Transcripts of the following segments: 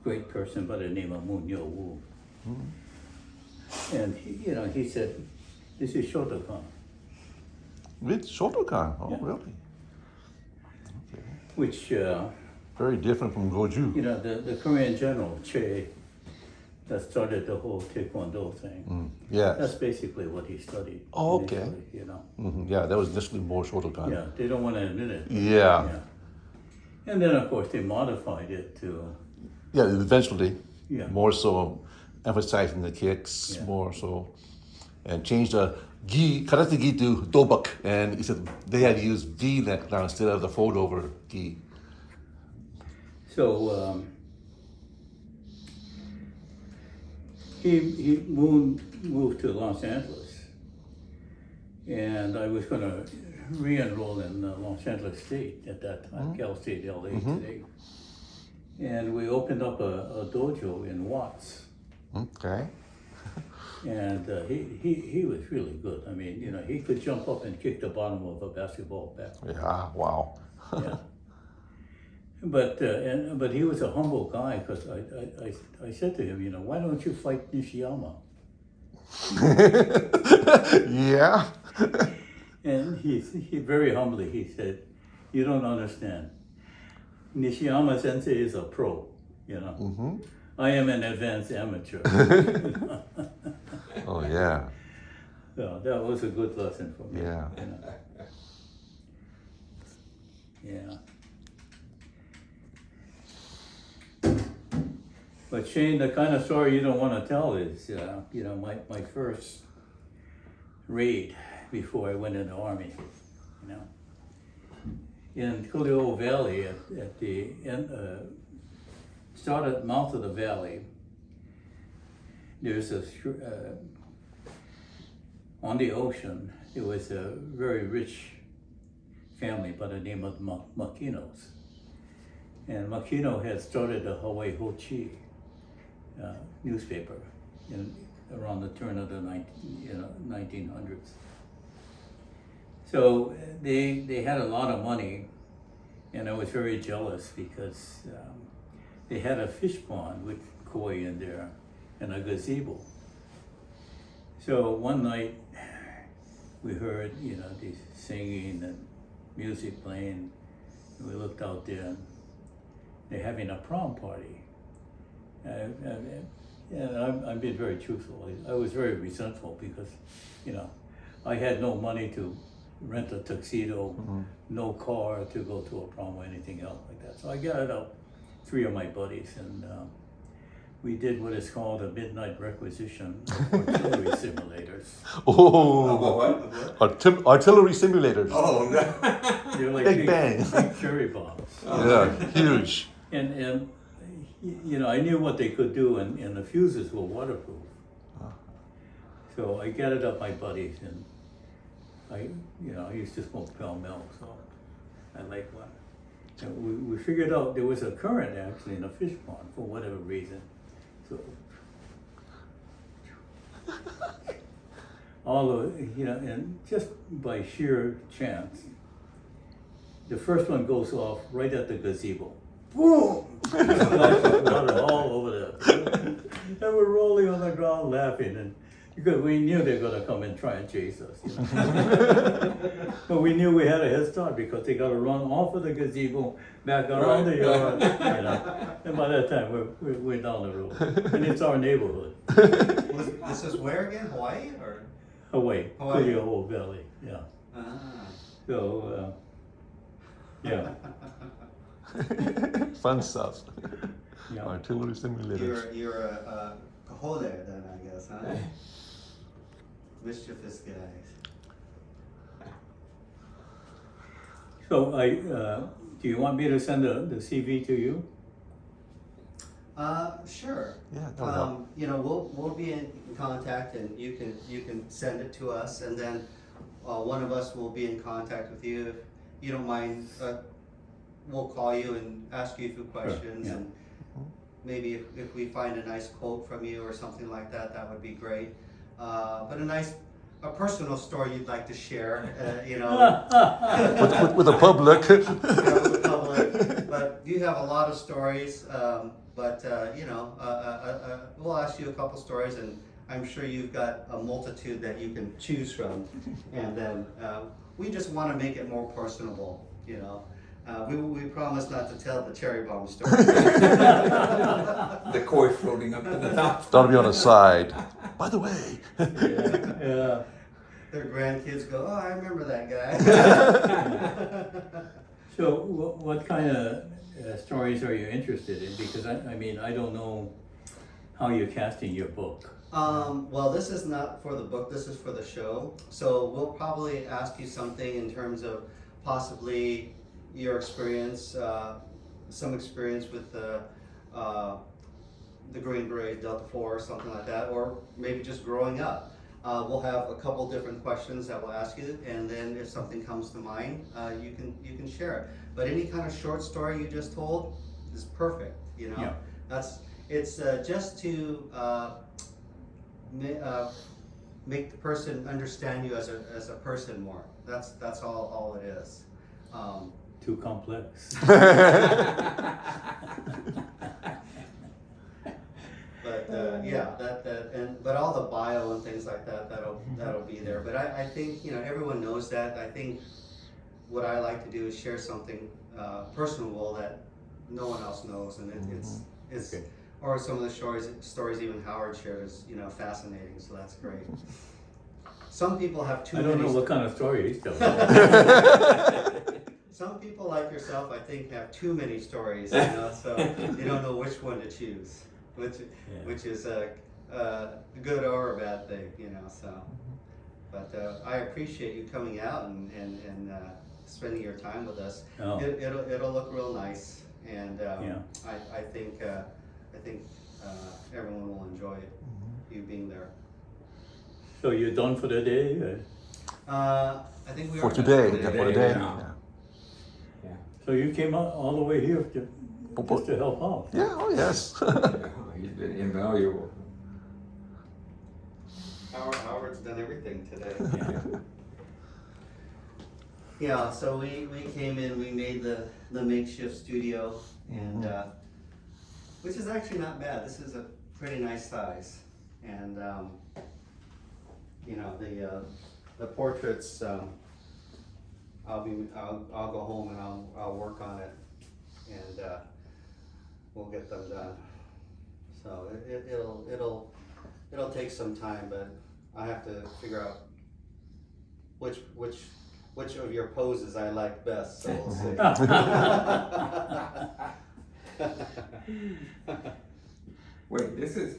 great person by the name of Moon Yo Woo. And he said, this is Shotokan, With Shotokan. Oh, Yeah. really? which, Very different from Goju. the Korean general, Che, that started the whole Taekwondo thing. Yes. That's basically what he studied. Oh, okay. initially, Yeah, that was initially more Shotokan. Yeah, they don't want to admit it. Yeah. And then, of course, they modified it to, Yeah, eventually. Yeah. More so emphasizing the kicks, Yeah. more so. And changed the gi, karate gi to dobak. And he said they had to use gi now instead of the fold over gi. so he moved to Los Angeles. And I was going to re-enroll in Los Angeles State at that time, Cal State LA today. And we opened up a dojo in Watts. Okay. And he was really good. I mean, he could jump up and kick the bottom of a basketball bat. Yeah, wow. Yeah. But he was a humble guy because I said to him, why don't you fight Nishiyama? Yeah. And he very humbly, he said, you don't understand. Nishiyama sensei is a pro, I am an advanced amateur. Oh, yeah. So that was a good lesson for me. Yeah. Yeah. But Shane, the kind of story you don't want to tell is, my first raid before I went in the Army, In Culeo Valley at the end, start at mouth of the valley, there's on the ocean, there was a very rich family by the name of Makinos. And Makino had started the Hawaii Ho-Chi newspaper around the turn of the 1900s. So they had a lot of money, and I was very jealous because they had a fish pond with koi in there and a gazebo. So one night we heard, these singing and music playing, and we looked out there and they're having a prom party. And I'm being very truthful. I was very resentful because, I had no money to rent a tuxedo, no car to go to a prom or anything else like that. So I gathered up 3 of my buddies and we did what is called a midnight requisition of artillery simulators. Oh, What? artillery simulators. Oh, no. They're like Big bang. big cherry bombs. Yeah, huge. And I knew what they could do, and the fuses were waterproof. So I gathered up my buddies, and I used to smoke Pall Mall, so I liked one. And we figured out there was a current actually in a fish pond for whatever reason. So all of and just by sheer chance, the first one goes off right at the gazebo. Boom! Water all over the, and we're rolling on the ground laughing, and because we knew they were gonna come and try and chase us. But we knew we had a head start because they got to run off of the gazebo, back around the yard, And by that time we're down the road, and it's our neighborhood, This is where again? Hawaii or? Hawaii, Hawaii. Culeo Valley, yeah. Ah. So yeah, Fun stuff. yeah. Artillery simulators. You're a kahole then, I guess, huh? Mischievous guys. So do you want me to send the CV to you? Sure. Yeah, that would help. We'll be in contact, and you can send it to us, and then one of us will be in contact with you. If you don't mind, we'll call you and ask you a few questions, yeah. and maybe if we find a nice quote from you or something like that, that would be great. But a personal story you'd like to share, With the public. with the public. but you have a lot of stories, but, we'll ask you a couple stories, and I'm sure you've got a multitude that you can choose from. And then, we just wanna make it more personable, you know? We promise not to tell the cherry bomb story. The koi floating up to the top. That'll be on the side. By the way. Yeah. Their grandkids go, oh, I remember that guy. So what kind of stories are you interested in? Because I mean, I don't know how you're casting your book. Well, this is not for the book, this is for the show. So we'll probably ask you something in terms of possibly your experience, some experience with the Green Beret Delta Force, something like that, or maybe just growing up. We'll have a couple different questions that we'll ask you, and then if something comes to mind, you can share it. But any kind of short story you just told is perfect, you know? Yeah. It's just to make the person understand you as a person more. That's all it is. Too complex. But but all the bio and things like that, that'll be there. But I think, you know, everyone knows that. I think what I like to do is share something personal that no one else knows, and it's Okay. or some of the stories even Howard shared is, you know, fascinating. So that's great. Some people have too I many. don't know what kind of story he's telling. Some people like yourself, I think, have too many stories, you know, so they don't know which one to choose, which is a good or a bad thing, you know. So, but I appreciate you coming out and spending your time with us. Oh. It'll look real nice, and Yeah. I think everyone will enjoy you being there. So you're done for the day? I think we For are done today. for Yeah, today. for today. Yeah. Yeah. So you came out all the way here just to help out? Yeah, oh yes. He's been invaluable. Howard's done everything today. Yeah. Yeah, so we came in, we made the makeshift studio, and which is actually not bad. This is a pretty nice size, and you know, the portraits. I'll go home and I'll work on it, and we'll get them done. So it'll take some time, but I have to figure out which of your poses I like best, so we'll see. Wait, this is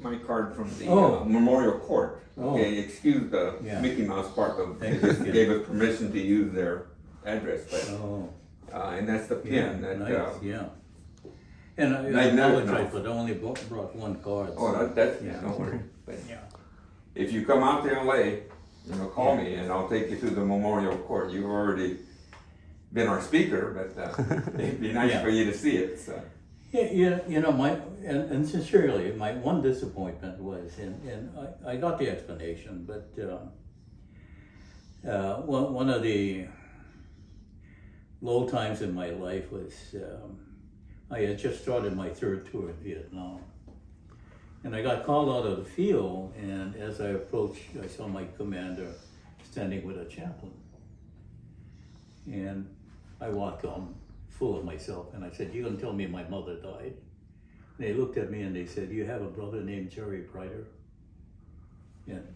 my card from the Oh. Memorial Court. Oh. Okay, excuse the Yeah. Mickey Mouse part, but they Thank just you. gave us permission to use their address, but, Oh, and that's the yeah, pin that, nice, yeah. And I Magnetic apologize, knife. but I only brought one card. oh, that's, Yeah. don't worry. But Yeah. if you come out to LA, you know, call me and I'll take you to the Memorial Court. You've already been our speaker, but it'd be nice Yeah. for you to see it, so. Yeah, you know, and sincerely, my one disappointment was, and I got the explanation, but one of the low times in my life was I had just started my third tour in Vietnam. And I got called out of the field, and as I approached, I saw my commander standing with a chaplain. And I walked on full of myself, and I said, "You're gonna tell me my mother died?" And they looked at me and they said, "You have a brother named Jerry Prider?" And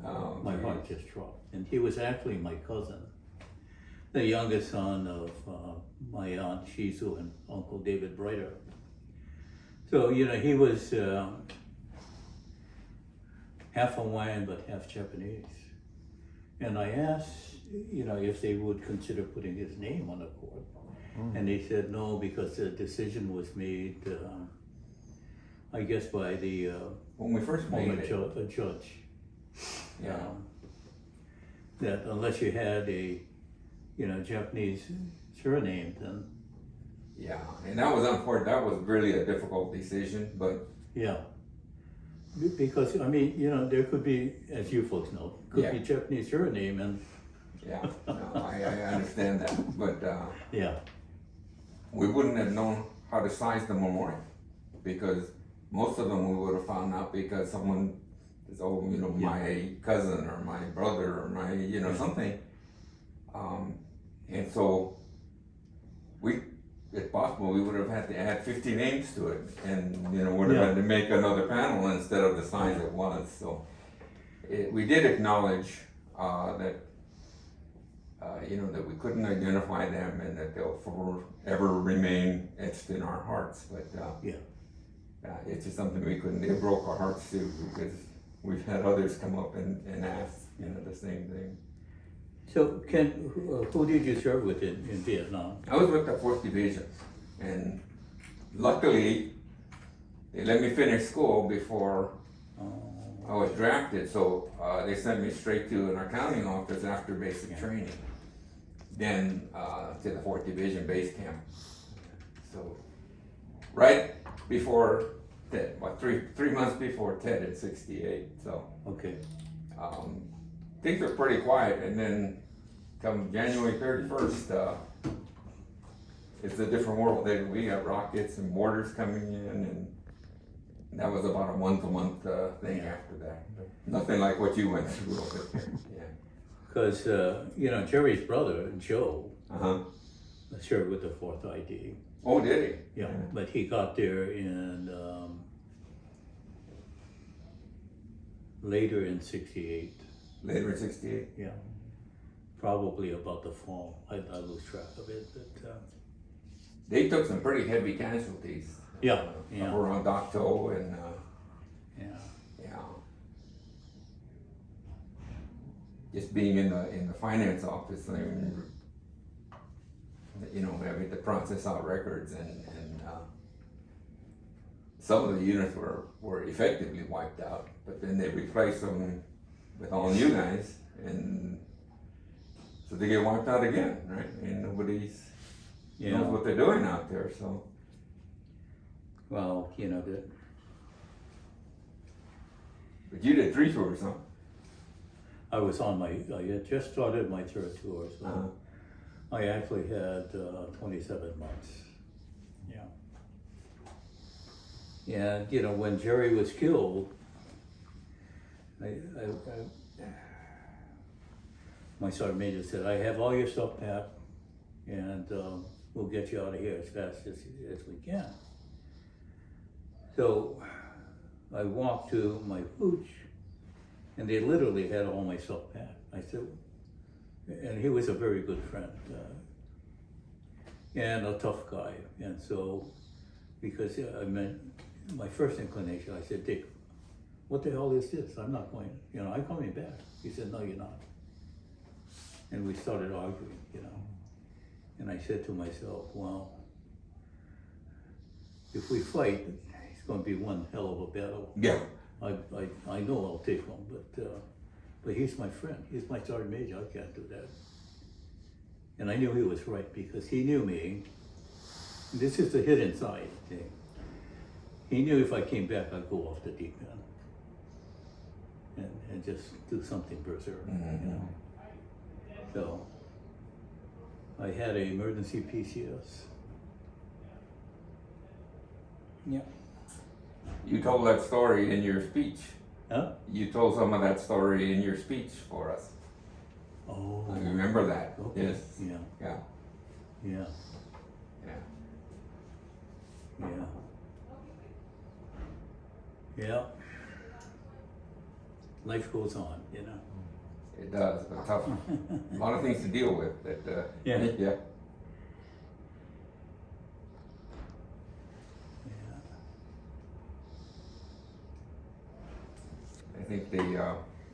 Oh, my geez. heart just dropped. And he was actually my cousin, the youngest son of my aunt Shizu and Uncle David Brighter. So, you know, he was half Hawaiian but half Japanese. And I asked, you know, if they would consider putting his name on the court. And they said no, because the decision was made, I guess, by the When we first made former it, judge. yeah. That unless you had a, you know, Japanese surname, then Yeah, and that was unfortunate. That was really a difficult decision, but yeah. Because I mean, you know, there could be, as you folks know, could Yeah. be Japanese surname, and yeah, no, I understand that. But yeah, we wouldn't have known how to size the memorial, because most of them we would have found out because someone is, oh, you know, my cousin or my brother or my, you know, something. And so we, if possible, we would have had to add 50 names to it, and, you know, would have had to make another panel instead of the size it was. So we did acknowledge that, you know, that we couldn't identify them and that they'll forever remain etched in our hearts. But it's just something we couldn't. It broke our hearts too, because we've had others come up and ask, you know, the same thing. So Ken, who did you serve with in Vietnam? I was with the 4th Division, and luckily they let me finish school before I was drafted. So they sent me straight to an accounting office after basic training, then to the 4th Division base camp. So right before Ted, what, three months before Ted in '68. So Okay. things were pretty quiet, and then come January 31st, it's a different world. We got rockets and mortars coming in, and that was about a month-to-month thing after that. Nothing like what you went through over there. Yeah. Because, you know, Jerry's brother, Joe, Uh-huh. served with the 4th ID. Oh, did he? Yeah, but he got there in, later in '68. Later in '68. Yeah, probably about the fall. I lose track of it, but They took some pretty heavy casualties. Yeah, Up around Dak To and yeah. yeah. Just being in the finance office, I mean, you know, having to process out records and some of the units were effectively wiped out, but then they replaced them with all new guys, and so they get wiped out again, right? And nobody's knows what they're doing out there, so. Well, you know, But you did 3 tours, huh? I had just started my 3rd tour, so Uh-huh. I actually had 27 months. Yeah. And, you know, when Jerry was killed, my sergeant major said, I have all your stuff packed, and we'll get you out of here as fast as we can. So I walked to my hooch, and they literally had all my stuff packed. I said, and he was a very good friend, and a tough guy. And so, because I meant, my first inclination, I said, Dick, what the hell is this? I'm not going, you know, I'm coming back. He said, no, you're not. And we started arguing, you know. And I said to myself, well, if we fight, it's going to be one hell of a battle. Yeah. I know I'll take him, but he's my friend. He's my sergeant major. I can't do that. And I knew he was right, because he knew me. This is the hidden side thing. He knew if I came back, I'd go off the deep end and just do something berserk, you know. So I had an emergency PCS. Yeah. You told that story in your speech. Huh? You told some of that story in your speech for us. Oh. I remember that. Okay. Yes. Yeah. Yeah. Yeah. Yeah. Yeah. Yeah. Life goes on, you know. It does, but tough. A lot of things to deal with. That. Yeah. Yeah. Yeah. I think the